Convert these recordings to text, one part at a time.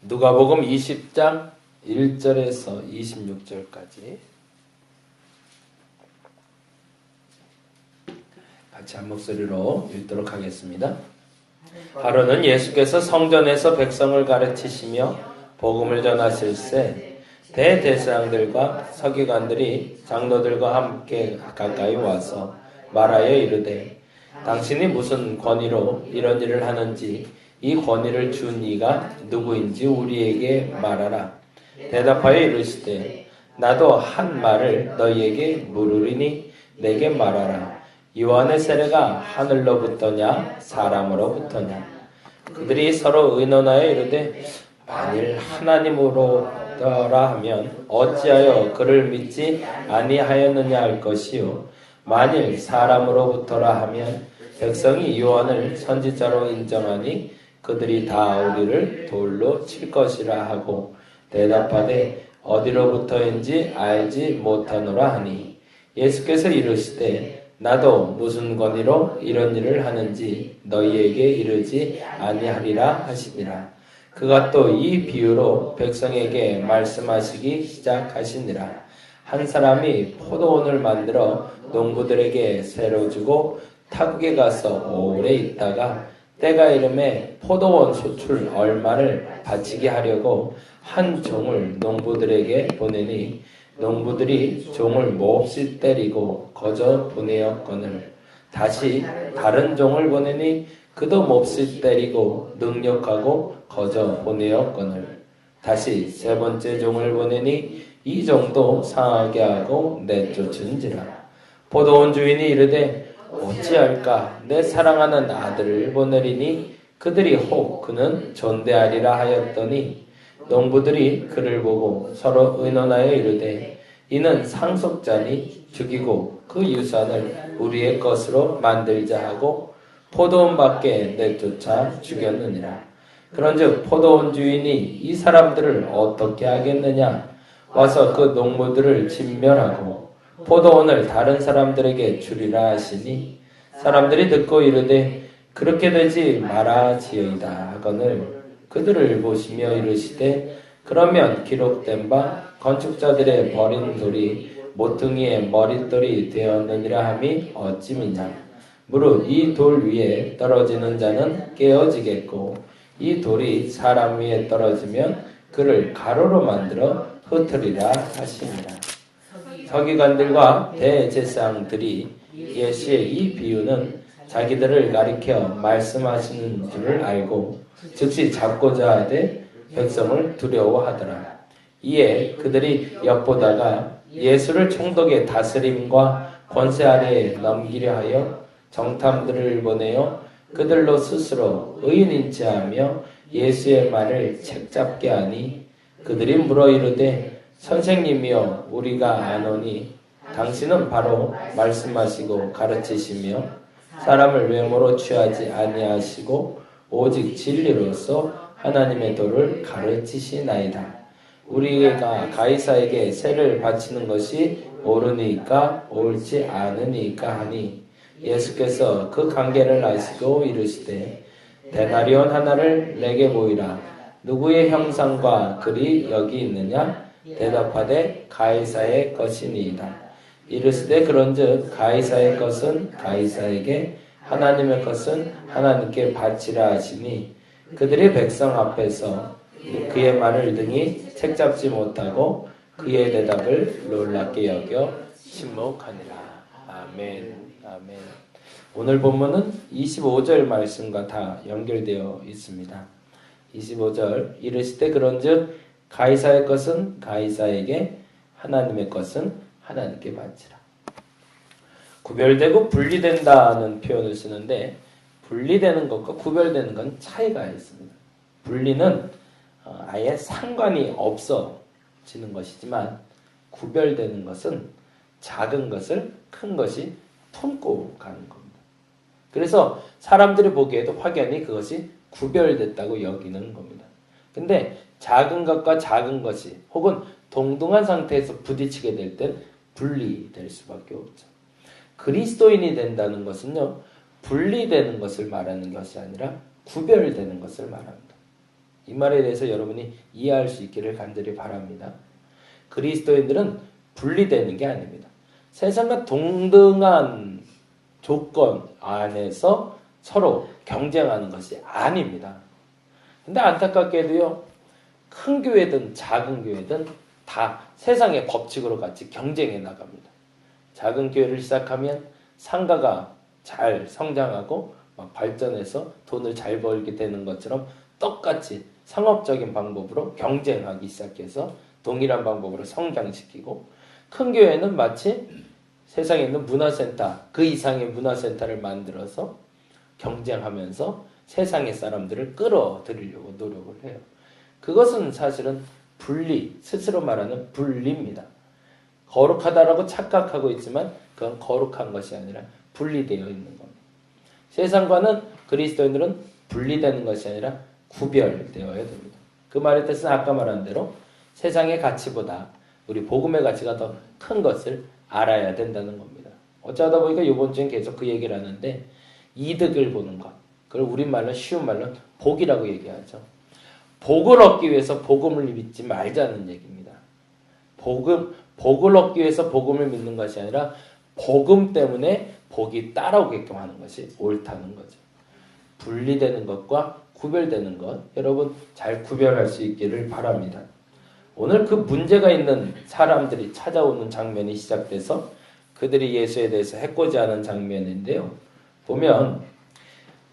누가복음 20장 1절에서 26절까지 같이 한 목소리로 읽도록 하겠습니다. 하루는 예수께서 성전에서 백성을 가르치시며 복음을 전하실새 대제사장들과 서기관들이 장로들과 함께 가까이 와서 말하여 이르되 당신이 무슨 권위로 이런 일을 하는지 이 권위를 준 이가 누구인지 우리에게 말하라. 대답하여 이르시되 나도 한 말을 너희에게 물으리니 내게 말하라. 요한의 세례가 하늘로부터냐 사람으로부터냐. 그들이 서로 의논하여 이르되 만일 하나님으로더라 하면 어찌하여 그를 믿지 아니하였느냐 할 것이요 만일 사람으로부터라 하면 백성이 요한을 선지자로 인정하니 그들이 다 우리를 돌로 칠 것이라 하고 대답하되 어디로부터인지 알지 못하노라 하니 예수께서 이르시되 나도 무슨 권위로 이런 일을 하는지 너희에게 이르지 아니하리라 하시니라. 그가 또 이 비유로 백성에게 말씀하시기 시작하시니라. 한 사람이 포도원을 만들어 농부들에게 새로 주고 타국에 가서 오래 있다가 때가 이름에 포도원 소출 얼마를 바치게 하려고 한 종을 농부들에게 보내니 농부들이 종을 몹시 때리고 거저 보내었거늘 다시 다른 종을 보내니 그도 몹시 때리고 능욕하고 거저 보내었거늘 다시 세 번째 종을 보내니 이 종도 상하게 하고 내쫓은지라. 포도원 주인이 이르되 어찌할까 내 사랑하는 아들을 보내리니 그들이 혹 그는 존대하리라 하였더니 농부들이 그를 보고 서로 의논하여 이르되 이는 상속자니 죽이고 그 유산을 우리의 것으로 만들자 하고 포도원 밖에 내쫓아 죽였느니라. 그런즉 포도원 주인이 이 사람들을 어떻게 하겠느냐. 와서 그 농부들을 진멸하고 포도원을 다른 사람들에게 주리라 하시니 사람들이 듣고 이르되 그렇게 되지 말아지이다 하거늘 그들을 보시며 이르시되 그러면 기록된 바 건축자들의 버린 돌이 모퉁이의 머릿돌이 되었느니라 함이 어찌미냐. 무릇 이 돌 위에 떨어지는 자는 깨어지겠고 이 돌이 사람 위에 떨어지면 그를 가로로 만들어 흩으리라 하시니라. 서기관들과 대제사장들이 예수의 이 비유는 자기들을 가리켜 말씀하시는 줄을 알고 즉시 잡고자 하되 백성을 두려워하더라. 이에 그들이 엿보다가 예수를 총독의 다스림과 권세 아래에 넘기려 하여 정탐들을 보내어 그들로 스스로 의인인지하며 예수의 말을 책잡게 하니 그들이 물어 이르되 선생님이여 우리가 아노니 당신은 바로 말씀하시고 가르치시며 사람을 외모로 취하지 아니하시고 오직 진리로서 하나님의 도를 가르치시나이다. 우리가 가이사에게 세를 바치는 것이 옳으니까 옳지 않으니까 하니 예수께서 그 관계를 아시고 이르시되 데나리온 하나를 내게 보이라. 누구의 형상과 글이 여기 있느냐? 대답하되 가이사의 것이니이다. 이르시되 그런즉 가이사의 것은 가이사에게 하나님의 것은 하나님께 바치라 하시니 그들이 백성 앞에서 그의 말을 등이 책잡지 못하고 그의 대답을 놀랍게 여겨 침묵하니라. 아멘. 아멘. 오늘 본문은 25절 말씀과 다 연결되어 있습니다. 25절 이르시되 그런즉 가이사의 것은 가이사에게 하나님의 것은 하나님께 바치라. 구별되고 분리된다는 표현을 쓰는데 분리되는 것과 구별되는 건 차이가 있습니다. 분리는 아예 상관이 없어지는 것이지만 구별되는 것은 작은 것을 큰 것이 품고 가는 겁니다. 그래서 사람들이 보기에도 확연히 그것이 구별됐다고 여기는 겁니다. 근데 작은 것과 작은 것이 혹은 동등한 상태에서 부딪히게 될 땐 분리될 수밖에 없죠. 그리스도인이 된다는 것은요, 분리되는 것을 말하는 것이 아니라 구별되는 것을 말합니다. 이 말에 대해서 여러분이 이해할 수 있기를 간절히 바랍니다. 그리스도인들은 분리되는 게 아닙니다. 세상과 동등한 조건 안에서 서로 경쟁하는 것이 아닙니다. 근데 안타깝게도요, 큰 교회든 작은 교회든 다 세상의 법칙으로 같이 경쟁해 나갑니다. 작은 교회를 시작하면 상가가 잘 성장하고 막 발전해서 돈을 잘 벌게 되는 것처럼 똑같이 상업적인 방법으로 경쟁하기 시작해서 동일한 방법으로 성장시키고, 큰 교회는 마치 세상에 있는 문화센터, 그 이상의 문화센터를 만들어서 경쟁하면서 세상의 사람들을 끌어들이려고 노력을 해요. 그것은 사실은 분리, 스스로 말하는 분리입니다. 거룩하다라고 착각하고 있지만 그건 거룩한 것이 아니라 분리되어 있는 겁니다. 세상과는 그리스도인들은 분리되는 것이 아니라 구별되어야 됩니다. 그 말의 뜻은 아까 말한 대로 세상의 가치보다 우리 복음의 가치가 더 큰 것을 알아야 된다는 겁니다. 어쩌다 보니까 이번 주엔 계속 그 얘기를 하는데, 이득을 보는 것, 그걸 우리말로 쉬운 말로 복이라고 얘기하죠. 복을 얻기 위해서 복음을 믿지 말자는 얘기입니다. 복을 얻기 위해서 복음을 믿는 것이 아니라 복음 때문에 복이 따라오게끔 하는 것이 옳다는 거죠. 분리되는 것과 구별되는 것, 여러분 잘 구별할 수 있기를 바랍니다. 오늘 그 문제가 있는 사람들이 찾아오는 장면이 시작돼서 그들이 예수에 대해서 해코지하는 장면인데요. 보면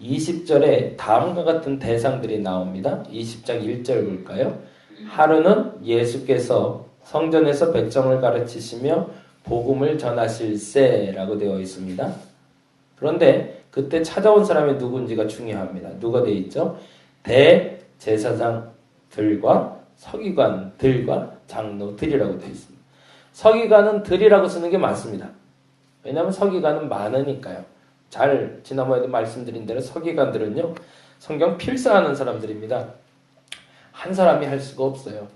20절에 다음과 같은 대상들이 나옵니다. 20장 1절 볼까요? 하루는 예수께서 성전에서 백성을 가르치시며 복음을 전하실세라고 되어 있습니다. 그런데 그때 찾아온 사람이 누군지가 중요합니다. 누가 되어 있죠? 대제사장들과 서기관들과 장로들이라고 되어 있습니다. 서기관은 들이라고 쓰는 게 맞습니다. 왜냐하면 서기관은 많으니까요. 지난번에도 말씀드린 대로 서기관들은요, 성경 필사하는 사람들입니다. 한 사람이 할 수가 없어요.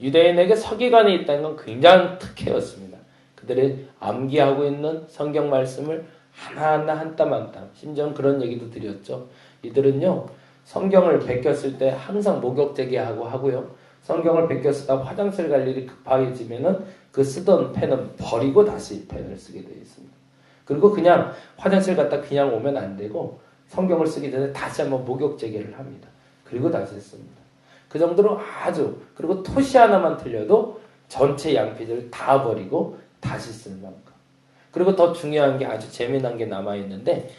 유대인에게 서기관이 있다는 건 굉장한 특혜였습니다. 그들이 암기하고 있는 성경 말씀을 하나하나 한 땀 한 땀, 심지어는 그런 얘기도 드렸죠. 이들은요, 성경을 베꼈을 때 항상 목욕제기하고 하고요, 성경을 베껴 쓰다 화장실 갈 일이 급해지면은 그 쓰던 펜은 버리고 다시 펜을 쓰게 되어 있습니다. 그리고 그냥 화장실 갔다 그냥 오면 안 되고 성경을 쓰기 전에 다시 한번 목욕 재개를 합니다. 그리고 다시 씁니다. 그 정도로 그리고 토시 하나만 틀려도 전체 양피지를 다 버리고 다시 쓰는 만큼. 그리고 더 중요한 게 아주 재미난 게 남아있는데,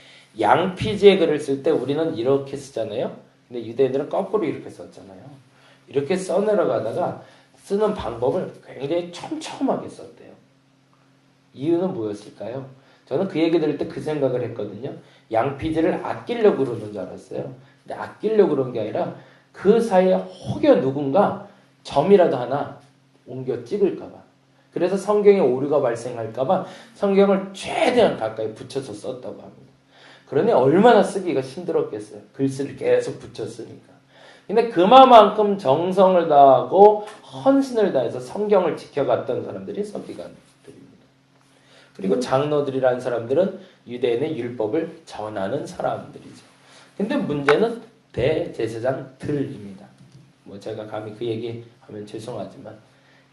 양피지에 글을 쓸 때 우리는 이렇게 쓰잖아요. 근데 유대인들은 거꾸로 이렇게 썼잖아요. 이렇게 써내려가다가 쓰는 방법을 굉장히 촘촘하게 썼대요. 이유는 뭐였을까요? 저는 그 얘기 들을 때 그 생각을 했거든요. 양피지를 아끼려고 그러는 줄 알았어요. 근데 아끼려고 그런 게 아니라 그 사이에 혹여 누군가 점이라도 하나 옮겨 찍을까봐. 그래서 성경에 오류가 발생할까봐 성경을 최대한 가까이 붙여서 썼다고 합니다. 그러니 얼마나 쓰기가 힘들었겠어요. 글씨를 계속 붙였으니까. 근데 그만큼 정성을 다하고 헌신을 다해서 성경을 지켜갔던 사람들이 서기관들입니다. 그리고 장로들이라는 사람들은 유대인의 율법을 전하는 사람들이죠. 근데 문제는 대제사장들입니다. 뭐 제가 감히 그 얘기하면 죄송하지만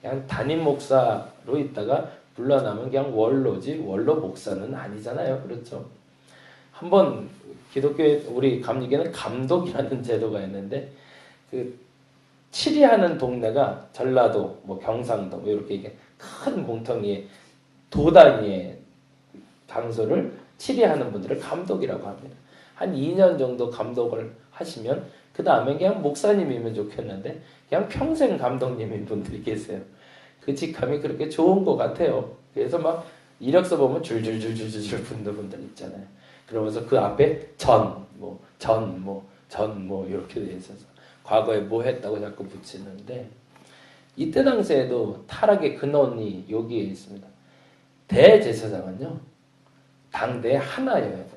그냥 담임 목사로 있다가 물러나면 그냥 원로지, 원로 목사는 아니잖아요. 그렇죠? 한번 기독교에 우리 감리교는 감독이라는 제도가 있는데, 그 치리하는 동네가 전라도, 뭐 경상도, 뭐 이렇게 큰 몽텅이에 도 단위의 장소를 치리하는 분들을 감독이라고 합니다. 한 2년 정도 감독을 하시면 그 다음에 그냥 목사님이면 좋겠는데 그냥 평생 감독님인 분들이 계세요. 그 직함이 그렇게 좋은 것 같아요. 그래서 막 이력서 보면 줄줄줄줄줄 붙는 분들 있잖아요. 그러면서 그 앞에 전 이렇게 돼 있어서 과거에 뭐 했다고 자꾸 붙이는데, 이때 당시에도 타락의 근원이 여기에 있습니다. 대제사장은요, 당대의 하나여야 됩니다.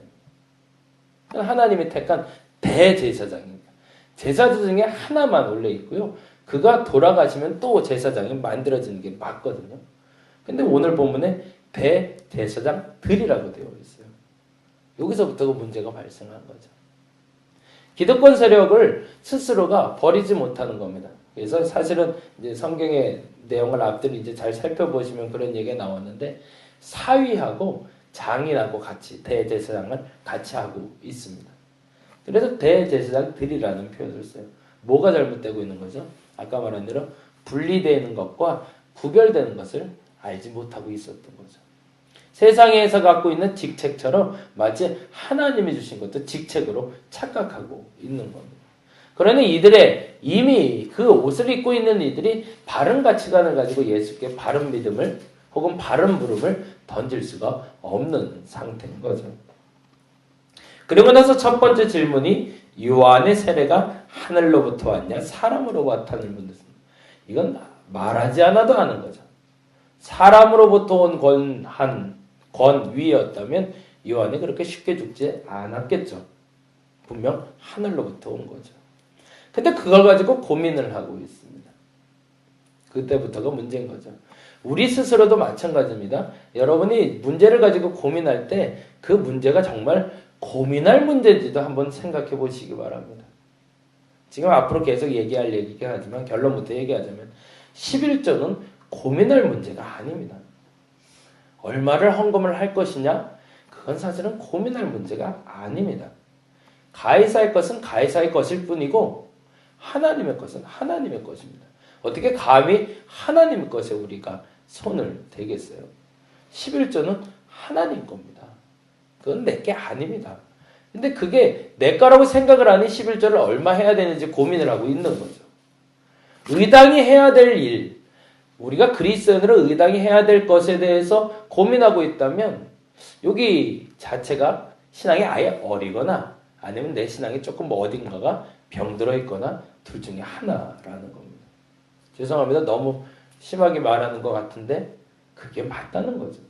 하나님이 택한 대제사장입니다. 제사장 중에 하나만 원래 있고요. 그가 돌아가시면 또 제사장이 만들어지는 게 맞거든요. 근데 오늘 본문에 대제사장들이라고 되어 있어요. 여기서부터 그 문제가 발생한 거죠. 기득권 세력을 스스로가 버리지 못하는 겁니다. 그래서 사실은 이제 성경의 내용을 앞뒤로 이제 잘 살펴보시면 그런 얘기가 나오는데 사위하고 장인하고 같이 대제사장을 같이 하고 있습니다. 그래서 대제사장들이라는 표현을 써요. 뭐가 잘못되고 있는 거죠? 아까 말한 대로 분리되는 것과 구별되는 것을 알지 못하고 있었던 거죠. 세상에서 갖고 있는 직책처럼 마치 하나님이 주신 것도 직책으로 착각하고 있는 겁니다. 그러니 이들의 이미 그 옷을 입고 있는 이들이 바른 가치관을 가지고 예수께 바른 믿음을 혹은 바른 부름을 던질 수가 없는 상태인 거죠. 그리고 나서 첫 번째 질문이 요한의 세례가 하늘로부터 왔냐 사람으로 왔다는 분들입니다. 이건 말하지 않아도 아는 거죠. 사람으로부터 온 권위였다면 요한이 그렇게 쉽게 죽지 않았겠죠. 분명 하늘로부터 온 거죠. 근데 그걸 가지고 고민을 하고 있습니다. 그때부터가 문제인 거죠. 우리 스스로도 마찬가지입니다. 여러분이 문제를 가지고 고민할 때 그 문제가 정말 고민할 문제인지도 한번 생각해 보시기 바랍니다. 지금 앞으로 계속 얘기할 얘기긴 하지만 결론부터 얘기하자면 11조는 고민할 문제가 아닙니다. 얼마를 헌금을 할 것이냐? 그건 사실은 고민할 문제가 아닙니다. 가이사의 것은 가이사의 것일 뿐이고 하나님의 것은 하나님의 것입니다. 어떻게 감히 하나님의 것에 우리가 손을 대겠어요? 11조는 하나님 겁니다. 그건 내게 아닙니다. 근데 그게 내 거라고 생각을 하니 11조를 얼마 해야 되는지 고민을 하고 있는 거죠. 의당이 해야 될 일, 우리가 그리스도인으로 의당이 해야 될 것에 대해서 고민하고 있다면 여기 자체가 신앙이 아예 어리거나 아니면 내 신앙이 조금 어딘가가 병들어 있거나 둘 중에 하나라는 겁니다. 죄송합니다. 너무 심하게 말하는 것 같은데 그게 맞다는 거죠.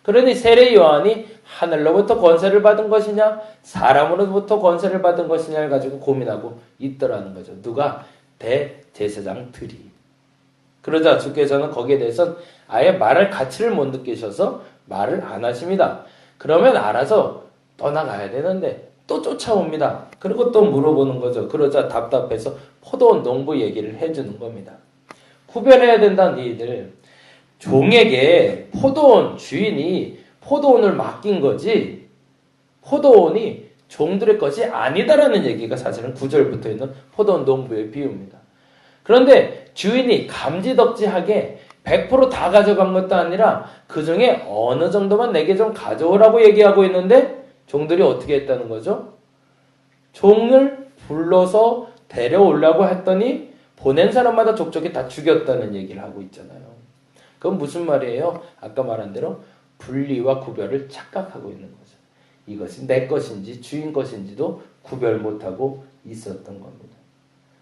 그러니 세례 요한이 하늘로부터 권세를 받은 것이냐 사람으로부터 권세를 받은 것이냐를 가지고 고민하고 있더라는 거죠. 누가? 대제사장들이. 그러자 주께서는 거기에 대해서는 아예 말할 가치를 못 느끼셔서 말을 안 하십니다. 그러면 알아서 떠나가야 되는데 또 쫓아옵니다. 그리고 또 물어보는 거죠. 그러자 답답해서 포도원 농부 얘기를 해주는 겁니다. 구별해야 된다 너희들. 종에게 포도원 주인이 포도원을 맡긴 거지 포도원이 종들의 것이 아니다라는 얘기가 사실은 9절부터 있는 포도원 농부의 비유입니다. 그런데 주인이 감지덕지하게 100% 다 가져간 것도 아니라 그 중에 어느 정도만 내게 좀 가져오라고 얘기하고 있는데 종들이 어떻게 했다는 거죠? 종을 불러서 데려오려고 했더니 보낸 사람마다 족족이 다 죽였다는 얘기를 하고 있잖아요. 그건 무슨 말이에요? 아까 말한 대로 분리와 구별을 착각하고 있는 거죠. 이것이 내 것인지 주인 것인지도 구별 못하고 있었던 겁니다.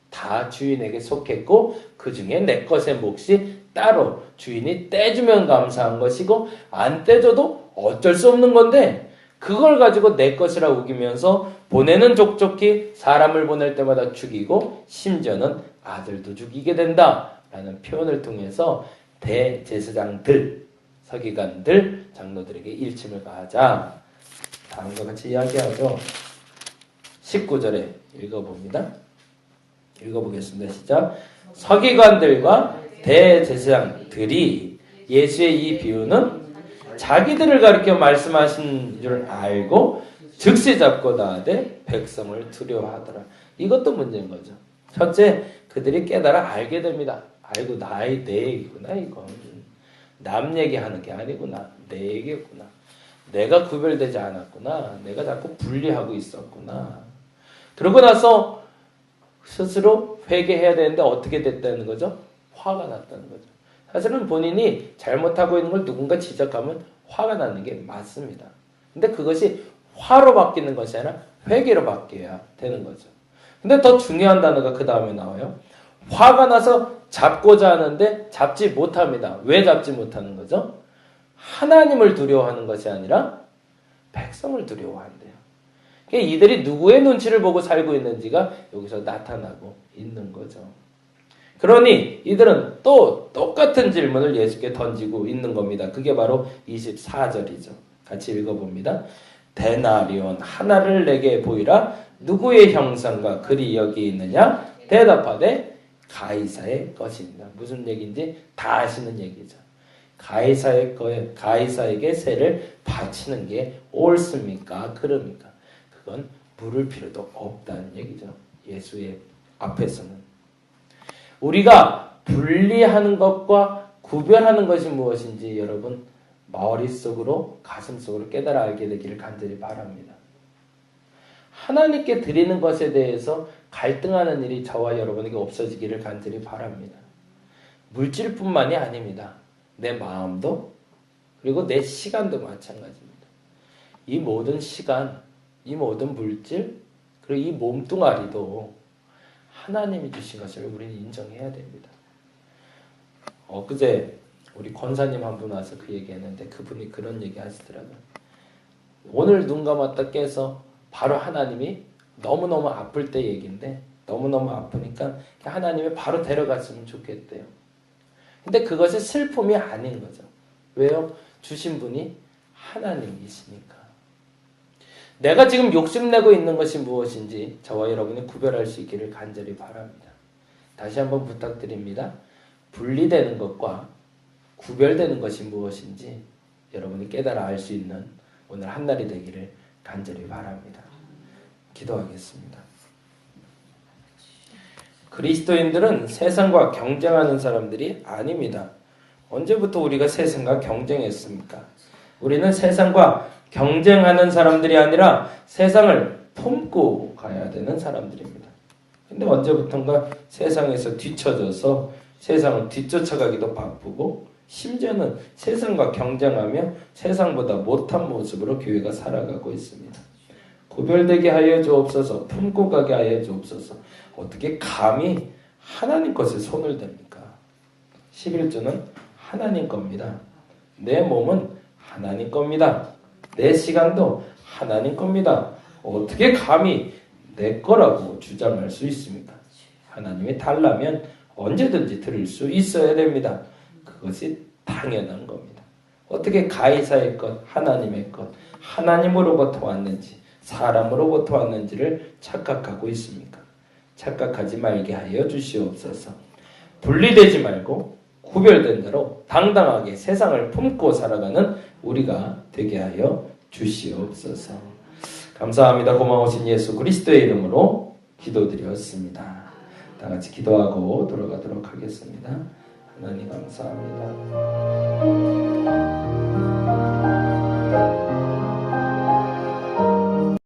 다 주인에게 속했고 그 중에 내 것의 몫이 따로 주인이 떼주면 감사한 것이고 안 떼줘도 어쩔 수 없는 건데 그걸 가지고 내 것이라 우기면서 보내는 족족히 사람을 보낼 때마다 죽이고 심지어는 아들도 죽이게 된다라는 표현을 통해서 대제사장들, 서기관들, 장로들에게 일침을 가하자. 다음과 같이 이야기하죠. 19절에 읽어봅니다. 읽어보겠습니다. 시작. 서기관들과 대제사장들이 예수의 이 비유는 자기들을 가리켜 말씀하신 줄 알고 즉시 잡고 나아되 백성을 두려워하더라. 이것도 문제인 거죠. 첫째, 그들이 깨달아 알게 됩니다. 아이고 내 얘기구나 이건. 남 얘기하는 게 아니구나. 내 얘기구나. 내가 구별되지 않았구나. 내가 자꾸 분리하고 있었구나. 그러고 나서 스스로 회개해야 되는데 어떻게 됐다는 거죠? 화가 났다는 거죠. 사실은 본인이 잘못하고 있는 걸 누군가 지적하면 화가 나는 게 맞습니다. 근데 그것이 화로 바뀌는 것이 아니라 회개로 바뀌어야 되는 거죠. 근데 더 중요한 단어가 그 다음에 나와요. 화가 나서 잡고자 하는데 잡지 못합니다. 왜 잡지 못하는 거죠? 하나님을 두려워하는 것이 아니라 백성을 두려워한대요. 그러니까 이들이 누구의 눈치를 보고 살고 있는지가 여기서 나타나고 있는 거죠. 그러니 이들은 또 똑같은 질문을 예수께 던지고 있는 겁니다. 그게 바로 24절이죠. 같이 읽어봅니다. 데나리온 하나를 내게 보이라. 누구의 형상과 글이 여기 있느냐? 대답하되 가이사의 것입니다. 무슨 얘기인지 다 아시는 얘기죠. 가이사에게 세를 바치는 게 옳습니까? 그럽니까? 그건 물을 필요도 없다는 얘기죠. 예수의 앞에서는. 우리가 분리하는 것과 구별하는 것이 무엇인지 여러분 머릿속으로 가슴속으로 깨달아 알게 되기를 간절히 바랍니다. 하나님께 드리는 것에 대해서 갈등하는 일이 저와 여러분에게 없어지기를 간절히 바랍니다. 물질뿐만이 아닙니다. 내 마음도 그리고 내 시간도 마찬가지입니다. 이 모든 시간, 이 모든 물질, 그리고 이 몸뚱아리도 하나님이 주신 것을 우리는 인정해야 됩니다. 엊그제 우리 권사님 한 분 와서 그 얘기했는데 그분이 그런 얘기 하시더라고요. 오늘 눈 감았다 깨서 바로 하나님이 너무너무 아플 때 얘기인데 너무너무 아프니까 하나님이 바로 데려갔으면 좋겠대요. 근데 그것이 슬픔이 아닌 거죠. 왜요? 주신 분이 하나님이시니까. 내가 지금 욕심내고 있는 것이 무엇인지 저와 여러분이 구별할 수 있기를 간절히 바랍니다. 다시 한번 부탁드립니다. 분리되는 것과 구별되는 것이 무엇인지 여러분이 깨달아 알 수 있는 오늘 한날이 되기를 간절히 바랍니다. 기도하겠습니다. 그리스도인들은 세상과 경쟁하는 사람들이 아닙니다. 언제부터 우리가 세상과 경쟁했습니까? 우리는 세상과 경쟁하는 사람들이 아니라 세상을 품고 가야 되는 사람들입니다. 근데 언제부턴가 세상에서 뒤처져서 세상을 뒤쫓아가기도 바쁘고 심지어는 세상과 경쟁하며 세상보다 못한 모습으로 교회가 살아가고 있습니다. 구별되게 하여 주옵소서, 품고 가게 하여 주옵소서. 어떻게 감히 하나님 것에 손을 댑니까? 11조는 하나님 겁니다. 내 몸은 하나님 겁니다. 내 시간도 하나님 겁니다. 어떻게 감히 내 거라고 주장할 수 있습니까? 하나님이 달라면 언제든지 들을 수 있어야 됩니다. 그것이 당연한 겁니다. 어떻게 가이사의 것, 하나님의 것, 하나님으로부터 왔는지 사람으로부터 왔는지를 착각하고 있습니까? 착각하지 말게 하여 주시옵소서. 분리되지 말고 구별된 대로 당당하게 세상을 품고 살아가는 우리가 되게 하여 주시옵소서. 감사합니다. 고마우신 예수 그리스도의 이름으로 기도드렸습니다. 다 같이 기도하고 돌아가도록 하겠습니다. 하나님 감사합니다.